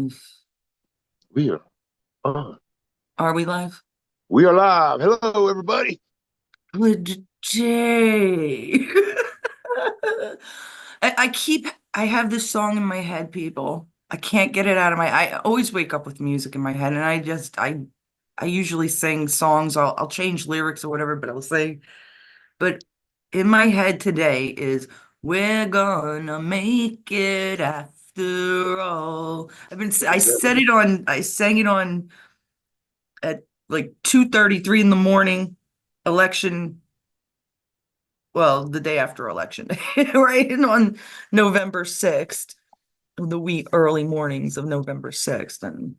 live. We are on. Are we live? We are live. Hello, everybody. Good day. I have this song in my head, people. I can't get it out of I always wake up with music in my head, and I usually sing songs. I'll change lyrics or whatever, but I'll say, but in my head today is "We're gonna make it after all." I sang it on at like 2:33 in the morning, election, well, the day after election day, right? And on November 6th, the wee early mornings of November 6th. And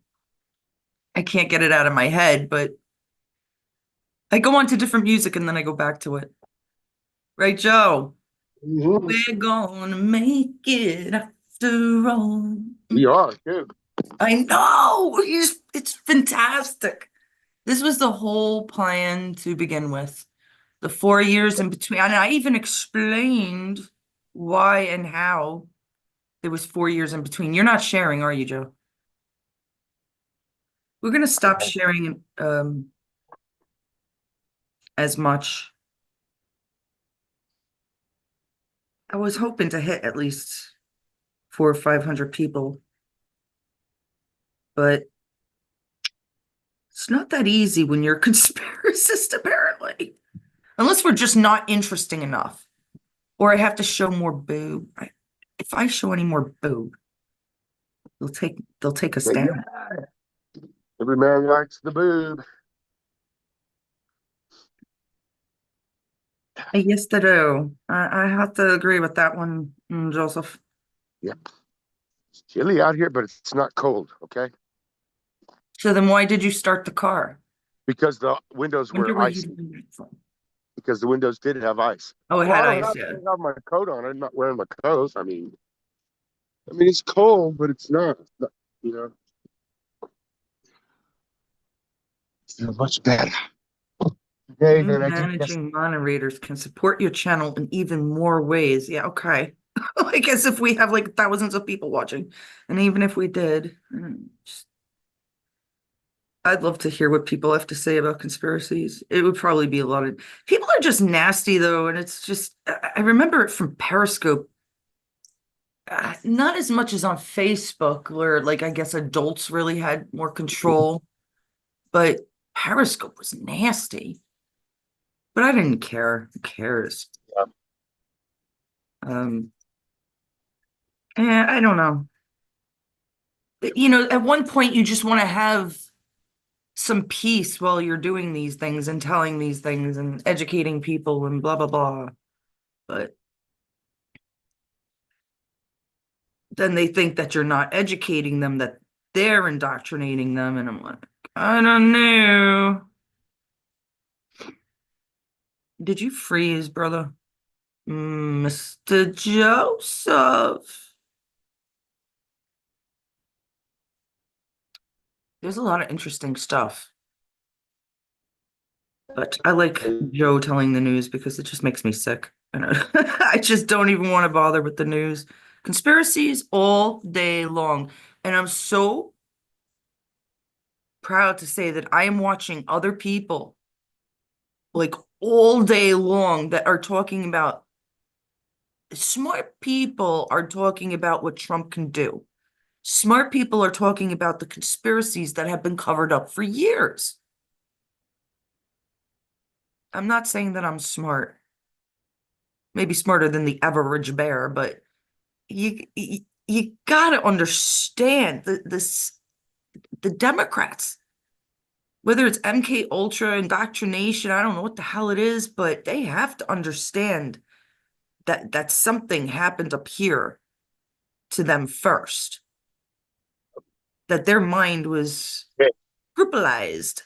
I can't get it out of my head, but I go on to different music and then I go back to it. Right, Joe? Mhm. We're gonna make it after all. We are, too. I know. It's fantastic. This was the whole plan to begin with. The 4 years in between. And I even explained why and how there was 4 years in between. You're not sharing, are you, Joe? We're gonna stop sharing as much. I was hoping to hit at least 400 or 500 people, but it's not that easy when you're a conspiracist, apparently. Unless we're just not interesting enough. Or I have to show more boob. If I show any more boob, they'll take us Yeah. down. Every man likes the boob. Yes, they do. I have to agree with that one, Joseph. Yep. It's chilly out here, but it's not cold, okay? So then why did you start the car? Because the windows Wonder were where you icy. doing that from? Because the windows did have ice. Oh, it Well, had ice, I yeah. don't have my coat on. I'm not wearing my coat. I mean, it's cold, but it's not. You know, it's much better. Today New than I did yesterday. managing moderators can support your channel in even more ways. Yeah, okay. I guess if we have like thousands of people watching, and even if we did, I'd love to hear what people have to say about conspiracies. It would probably be a lot of people are just nasty though, and it's just I remember it from Periscope. Not as much as on Facebook, where like I guess adults really had more control, but Periscope was nasty. But I didn't care. Who cares? Yeah. Um, I don't know. At one point you just want to have some peace while you're doing these things and telling these things and educating people and blah blah blah. But then they think that you're not educating them, that they're indoctrinating them, and I'm like, I don't know. Did you freeze, brother? Mr. Joseph. There's a lot of interesting stuff. But I like Joe telling the news because it just makes me sick. And I just don't even want to bother with the news. Conspiracies all day long. And I'm so proud to say that I am watching other people like all day long that are talking about smart people are talking about what Trump can do. Smart people are talking about the conspiracies that have been covered up for years. I'm not saying that I'm smart, maybe smarter than the average bear, but you gotta understand the Democrats, whether it's MK Ultra indoctrination, I don't know what the hell it is, but they have to understand that something happened up here to them first, that their mind was brutalized.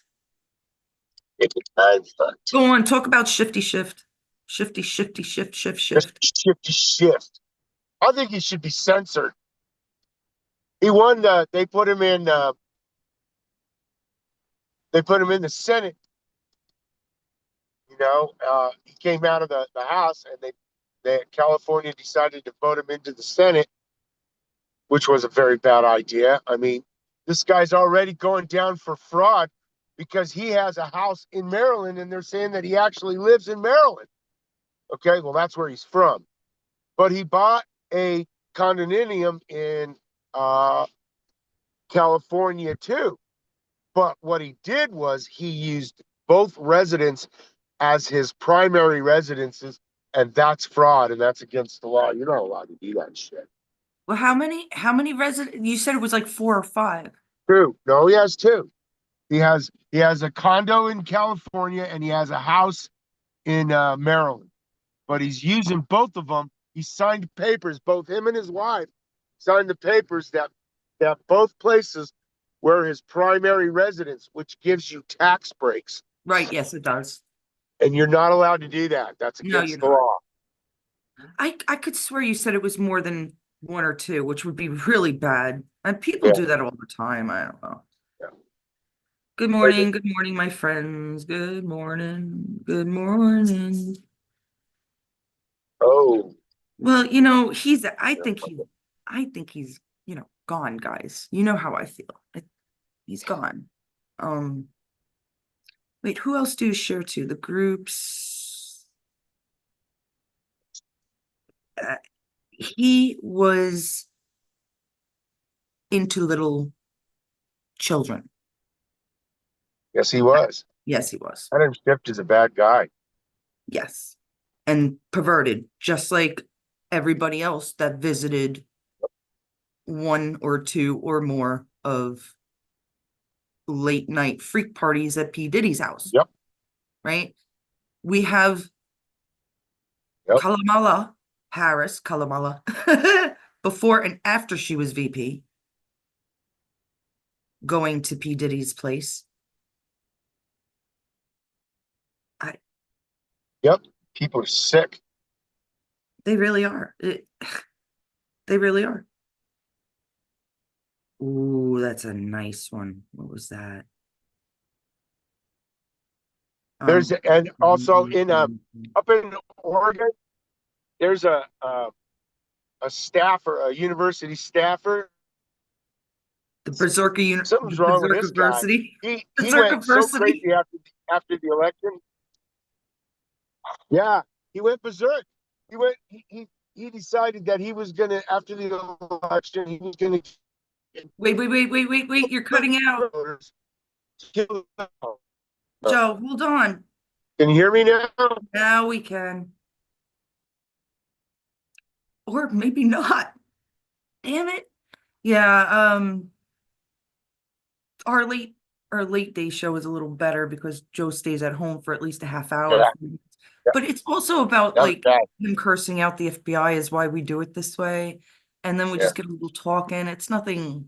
Go on, talk about shifty shift. Shifty, shifty, shift, shift, Just shift. shift to shift. I think he should be censored. He won. They put him in. They put him in the Senate. He came out of the House, and California decided to vote him into the Senate, which was a very bad idea. I mean, this guy's already going down for fraud because he has a house in Maryland and they're saying that he actually lives in Maryland. Okay, well, that's where he's from. But he bought a condominium in California too. But what he did was he used both residents as his primary residences, and that's fraud and that's against the law. You're not allowed to do that shit. Well, how many residents? You said it was like 4 or 5. Two. No, he has two. He has a condo in California and he has a house in Maryland. But he's using both of them. He signed papers, both him and his wife signed the papers that both places were his primary residence, which gives you tax breaks. Right, yes, it does. And you're not allowed to do that. That's No, you're against the not. law. I could swear you said it was more than 1 or 2, which would be really bad. And people Yeah. do that all the time. I don't know. Yeah. Good morning, my friends. Good morning. Good morning. Oh, Well, I think he's, gone, guys. You know how I feel. He's gone. Um, Wait, who else do you share to? The groups. He was into little children. yes, he was. Yes, he was. Adam Schiff is a bad guy. Yes. And perverted, just like everybody else that visited 1 or 2 or more of late night freak parties at P. Diddy's house. Yep. Right? We have Yep. Kamala Harris, Kamala, before and after she was VP, going to P. Diddy's place. Yep. People are sick. They really are. They really are. Ooh, that's a nice one. What was that? And also in up in Oregon, there's a staffer, a university staffer. the Something's wrong with this guy. Berserkiversity. He went so Berserkiversity. crazy after the election. Yeah, he went berserk. He decided that he was gonna, after the election, he was gonna Wait. You're cutting out. kill. Joe, hold on. Can you hear me now? Now we can. Or maybe not. Damn it. Yeah, our late day show is a little better because Joe stays at home for at least a half hour. Yeah. But it's also about That was like bad. him cursing out the FBI is why we do it this way. And then we just get a little talking. It's nothing,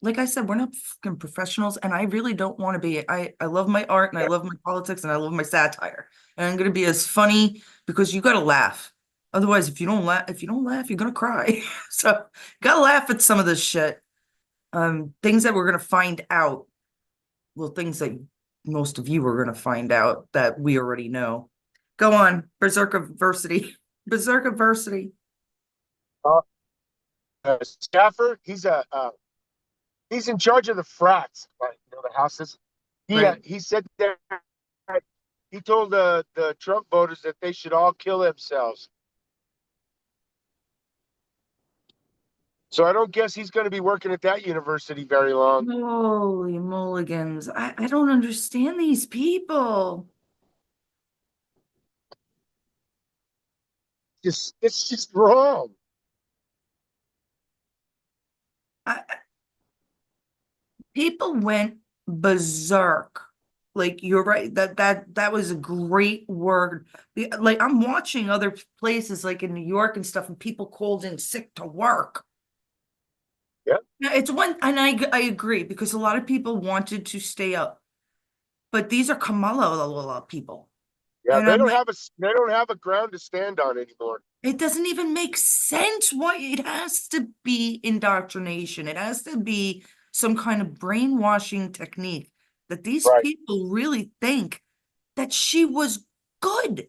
like I said, we're not fucking professionals, and I really don't want to be. I love my art and I love my politics and I love my satire. And I'm gonna be as funny because you gotta laugh. Otherwise, if you don't laugh, you're gonna cry. So gotta laugh at some of this shit. Things that we're gonna find out. Well, things that most of you are gonna find out that we already know. Go on, Berserkiversity. Berserkiversity. Staffer, he's in charge of the frats, right? The houses. Right. He said that he told the Trump voters that they should all kill themselves. So I don't guess he's going to be working at that university very long. Holy mulligans. I don't understand these people. It's just wrong. People went berserk. Like you're right. That was a great word. Like I'm watching other places like in New York and stuff, and people called in sick to work. Yeah. Yeah, it's one, and I agree because a lot of people wanted to stay up, but these are Kamala people. Yeah, And they don't have a ground to stand on anymore. it doesn't even make sense why it has to be indoctrination. It has to be some kind of brainwashing technique that these Right. people really think that she was good.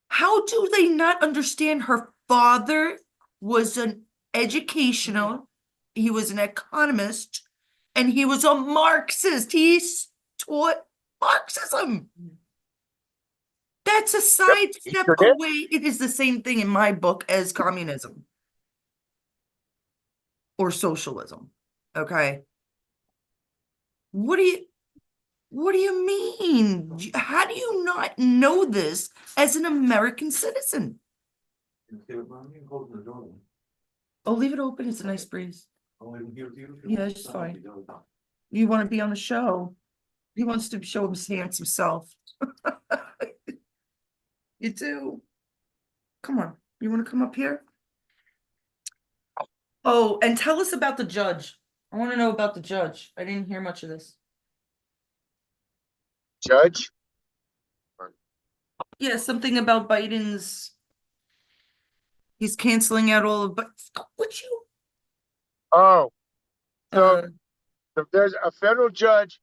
How do they not understand her father was an educational, he was an economist, and he was a Marxist. He taught Marxism. That's a Yep, he sidestep sure did. away. It is the same thing in my book as communism or socialism. Okay. What do you what do you mean? How do you not know this as an American citizen? Oh, leave it open. It's a nice breeze. Yeah, it's fine. You want to be on the show. He wants to show his handsome self. You do. Come on. You want to come up here? Oh, and tell us about the judge. I want to know about the judge. I didn't hear much of this. Judge. Yeah, something about Biden's. He's canceling out all of, but would you? Oh, so Uh, there's a federal judge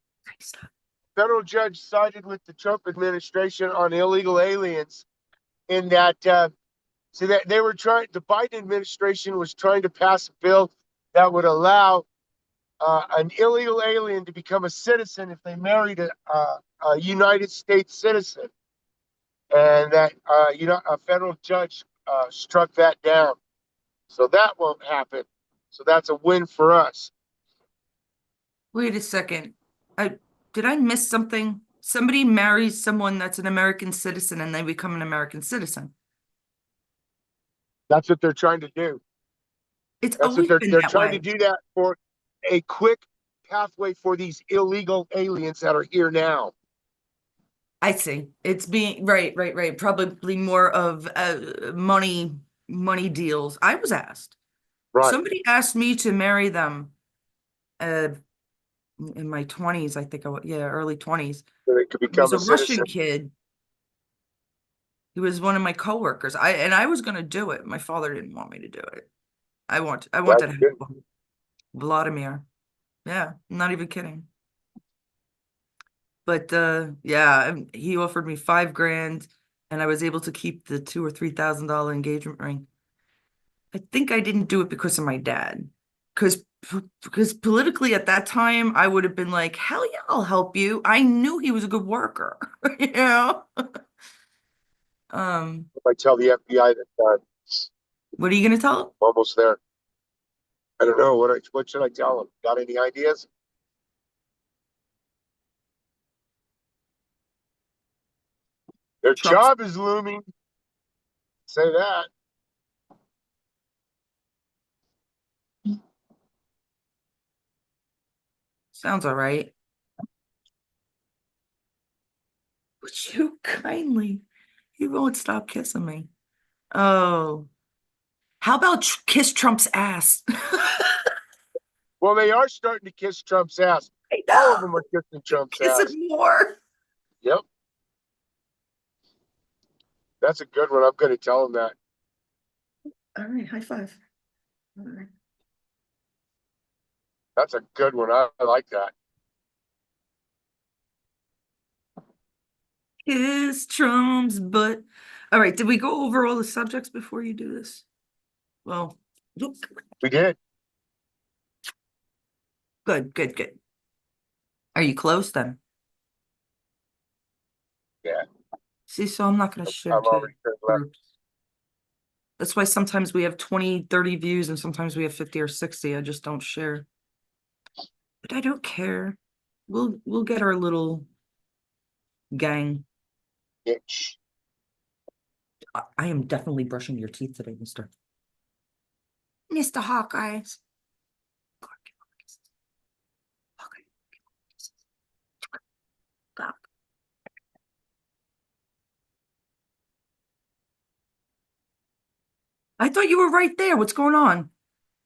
sided with the Trump administration on illegal aliens in that so that the Biden administration was trying to pass a bill that would allow an illegal alien to become a citizen if they married a United States citizen, and that a federal judge struck that down, so that won't happen. So that's a win for us. Wait a second. Did I miss something? Somebody marries someone that's an American citizen and they become an American citizen. That's what they're trying to do. It's That's what always been they're that trying to way. do, that for a quick pathway for these illegal aliens that are here now. I see. It's being right. Probably more of money deals. I was asked. Right. Somebody asked me to marry them uh in my 20s, I think yeah, early 20s. So they could He was become a a Russian citizen. kid. He was one of my coworkers. I was gonna do it. My father didn't want me to do it. I wanted That's to good. have Vladimir. Yeah, I'm not even kidding. But yeah, he offered me 5 grand and I was able to keep the $2,000 or $3,000 engagement ring. I think I didn't do it because of my dad. Because politically at that time I would have been like, hell yeah, I'll help you. I knew he was a good worker, you know? If I tell the FBI that What are you gonna tell him? I'm almost there. I don't know what should I tell them. Got any ideas? Their Trump's job is looming. Say that. sounds all right. Would you kindly? He won't stop kissing me. Oh, how about kiss Trump's ass? Well, they are starting to kiss Trump's ass. I All of know. them are kissing Trump's Kiss ass. him more. Yep. That's a good one. I'm going to tell them that. All right, high five. All right. That's a good one. I like that. Kiss Trump's butt. All right, did we go over all the subjects before you do this? Well, look, We did. good. Are you close then? Yeah. See, so I'm not going to share I'm to already turned left. groups. That's why sometimes we have 20, 30 views and sometimes we have 50 or 60. I just don't share. But I don't care. We'll get our little gang. Itch. I am definitely brushing your teeth today, Mr. Hawkeyes. I thought you were right there. What's going on?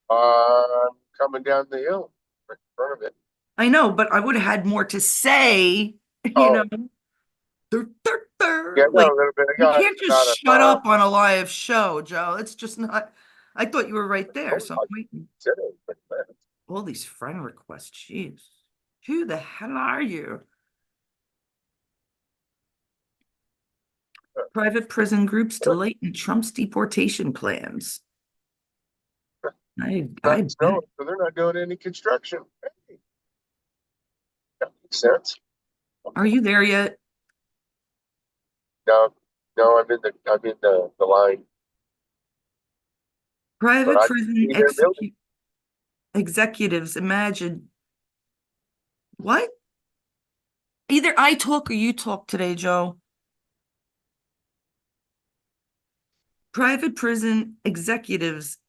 I'm coming down the hill right in front of it. I know, but I would have had more to say, you know. Oh, yeah, no, Like, a little bit. you can't just Got shut up on a live show, Joe. It's just not. I thought you were right there, so I'm waiting. All these friend requests, jeez. Who the hell are you? Private prison groups to lighten Trump's deportation plans. I Not bet. snowing, so they're not doing any construction. Hey, Makes sense. Are you there yet? No, no, I'm in the line, but Private I can prison see their building. executives imagine what? Either I talk or you talk today, Joe. Private prison executives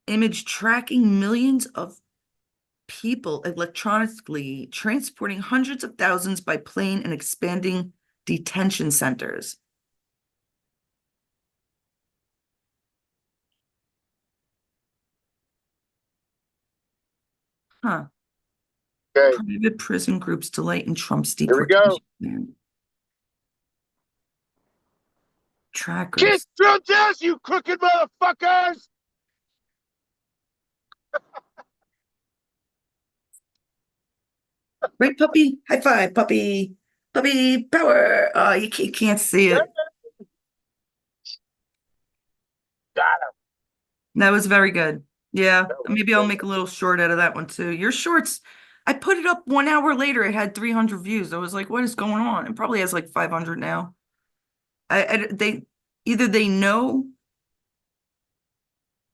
image tracking millions of people electronically, transporting hundreds of thousands by plane and expanding detention centers. Huh. Okay, Private prison groups delight in Trump's here we go. deportation plan. Kick Trackers. Trump's ass, you crooked motherfuckers! Right, puppy? High five, puppy. Puppy power. You can't see Yeah, it. got him. That was very good. Yeah, That was maybe I'll great. make a little short out of that one too. Your shorts, I put it up 1 hour later. It had 300 views. I was like, what is going on? It probably has like 500 now. They either they know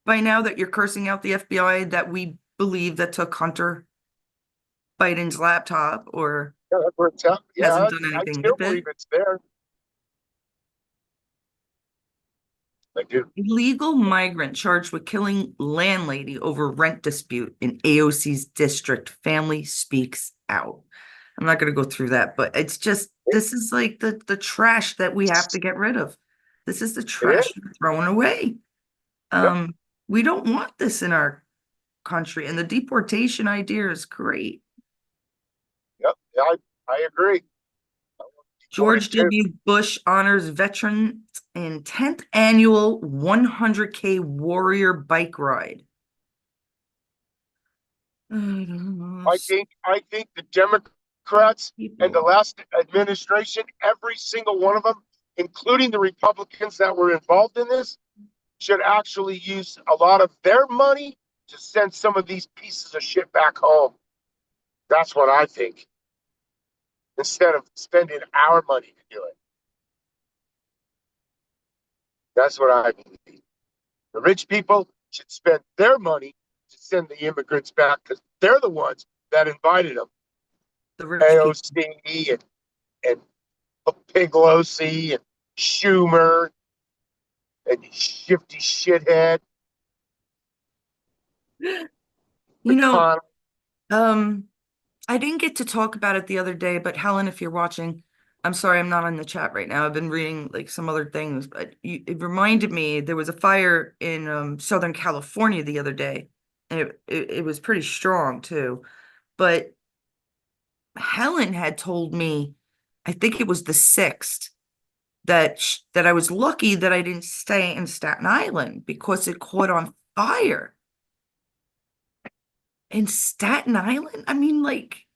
by now that you're cursing out the FBI that we believe that took Hunter Biden's laptop or Yeah, that works out. Yeah, hasn't done I anything still with it. believe it's there. I do. Illegal migrant charged with killing landlady over rent dispute in AOC's district. Family speaks out. I'm not going to go through that, but it's just this is like the trash that we have to get rid of. This is the It trash is. we're throwing away. Yep, We don't want this in our country, and the deportation idea is great. yep. Yeah, I agree. I want to deport him George too. W. Bush honors veterans in 10th annual 100K warrior bike ride. I don't know. I think the Democrats and the People. last administration, every single one of them, including the Republicans that were involved in this, should actually use a lot of their money to send some of these pieces of shit back home. That's what I think. Instead of spending our money to do it. That's what I believe. The rich people should spend their money to send the immigrants back because they're the ones that invited them. The rich people. AOC and Piglosi and Schumer and shifty shithead You know, McConnell. um, I didn't get to talk about it the other day, but Helen, if you're watching, I'm sorry I'm not on the chat right now. I've been reading like some other things, but it reminded me there was a fire in Southern California the other day, and it was pretty strong too. But Helen had told me, I think it was the 6th, that I was lucky that I didn't stay in Staten Island because it caught on fire. In Staten Island? I mean, like,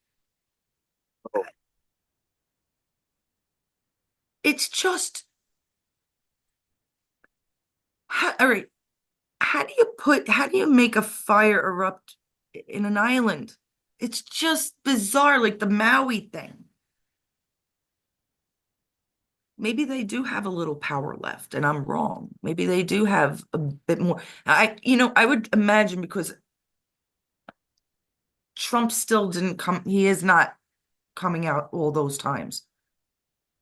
it's just, all right, how do you make a fire erupt in an island? It's just bizarre, like the Maui thing. Maybe they do have a little power left, and I'm wrong. Maybe they do have a bit more. I would imagine because Trump still didn't come, he is not coming out all those times.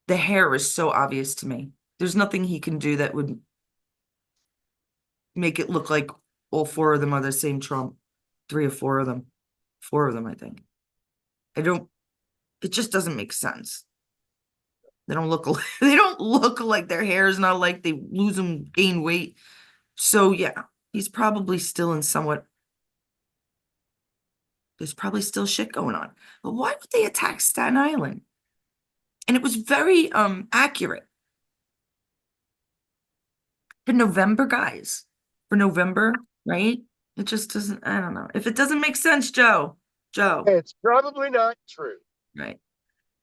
The hair is so obvious to me. There's nothing he can do that would make it look like all four of them are the same Trump. 3 or 4 of them. 4 of them, I think. I don't, it just doesn't make sense. They don't look alike. They don't look like their hair is not like they lose them, gain weight. So yeah, he's probably still in somewhat, there's probably still shit going on. But why would they attack Staten Island? And it was very accurate. For November, guys. For November, right? It just doesn't, I don't know. If it doesn't make sense, Joe, It's probably not true. right?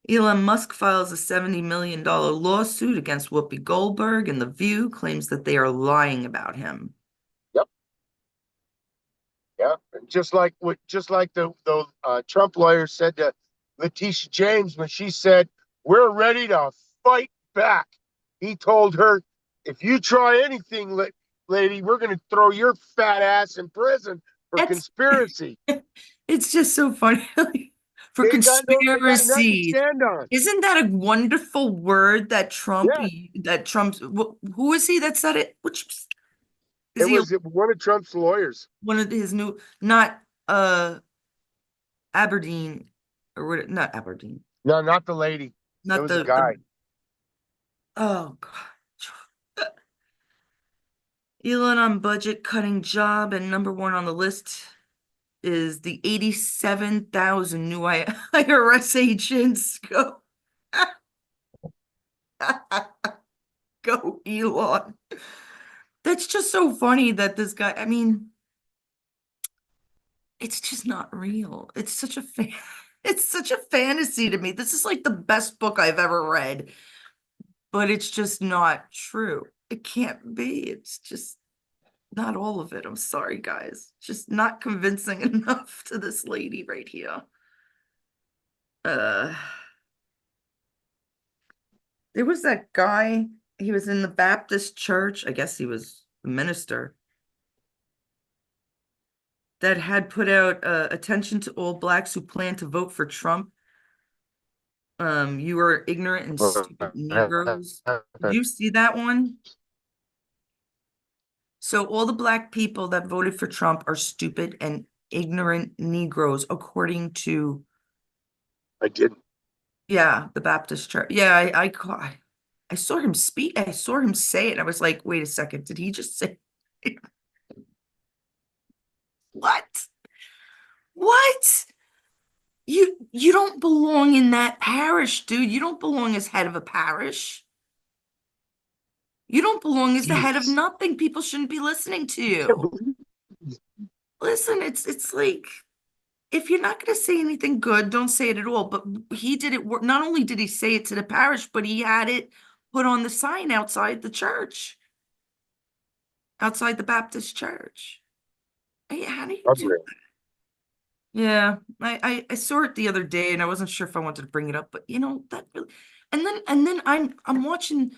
Elon Musk files a $70 million lawsuit against Whoopi Goldberg, and The View claims that they are lying about him. Yep. Yeah. And just like the Trump lawyer said to Letitia James when she said, "We're ready to fight back." He told her, "If you try anything, lady, we're going to throw your fat ass in prison for That's conspiracy." it's just so funny. For They got nothing to conspiracy. stand on. Isn't that a wonderful word that Yeah, who is he that said it? Which is it he was one of Trump's lawyers. one of his new, not Aberdeen, or not Aberdeen, No, not the lady. It not was a the guy. oh God. Elon on budget cutting job, and number one on the list is the 87,000 new IRS agents. Go. Go, Elon. That's just so funny that this guy, I mean, it's just not real. It's such a it's such a fantasy to me. This is like the best book I've ever read, but it's just not true. It can't be. It's just not all of it. I'm sorry, guys. Just not convincing enough to this lady right here. Uh, there was that guy, he was in the Baptist church. I guess he was a minister that had put out attention to all blacks who plan to vote for Trump. You are ignorant and stupid Negroes. Do you see that one? So all the black people that voted for Trump are stupid and ignorant Negroes, according to, I didn't. yeah, the Baptist church. Yeah, I saw him speak. I saw him say it. And I was like, wait a second, did he just say what? What? You don't belong in that parish, dude. You don't belong as head of a parish. You don't belong as the head of Jesus. nothing. People shouldn't be listening to I can't you. believe Listen, it's like if you're not going to say anything good, don't say it at all. But he did it. Not only did he say it to the parish, but he had it put on the sign outside the church, outside the Baptist church. Hey, how do you do? unreal. Yeah, I saw it the other day, and I wasn't sure if I wanted to bring it up, but that really, and then I'm watching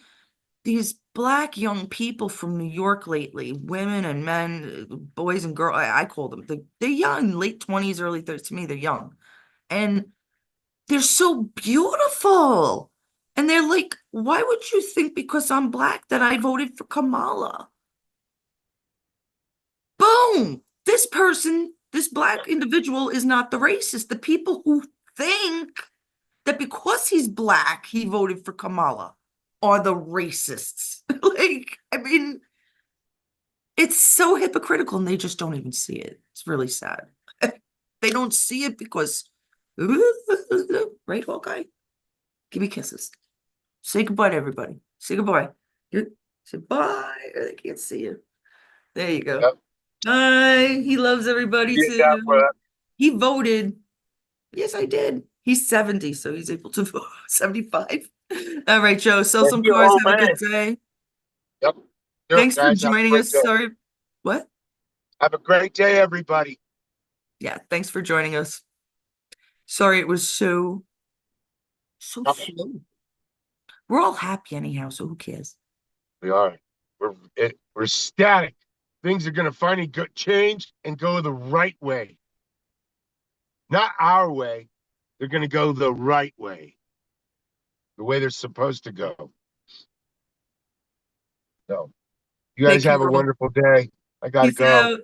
these black young people from New York lately, women and men, boys and girls. I call them. They're young, late 20s, early 30s. To me, they're young. And they're so beautiful. And they're like, why would you think because I'm black that I voted for Kamala? Boom! This person, this black individual is not the racist. The people who think that because he's black, he voted for Kamala are the racists. Like, I mean, it's so hypocritical and they just don't even see it. It's really sad. They don't see it because, right, Hawkeye? Give me kisses. Say goodbye to everybody. Say goodbye. Say bye. They can't see you. There you go. Yep. Hi. He loves everybody Get that for too. He voted. Yes, I did. He's 70, so he's able to vote. 75. All right, Joe. Sell and some he an cars. old Have a man. good day. Yep. Do it, Thanks for guys. Have a joining great us. day. Sorry. What? Have a great day, everybody. Yeah, thanks for joining us. Sorry it was so Yep. slow. We're all happy anyhow, so who cares? We are. We're static. Things are going to finally change and go the right way. Not our way. They're going to go the right way, the way they're supposed to go. So, you guys Take have care a all. wonderful day. I got to Peace go. out.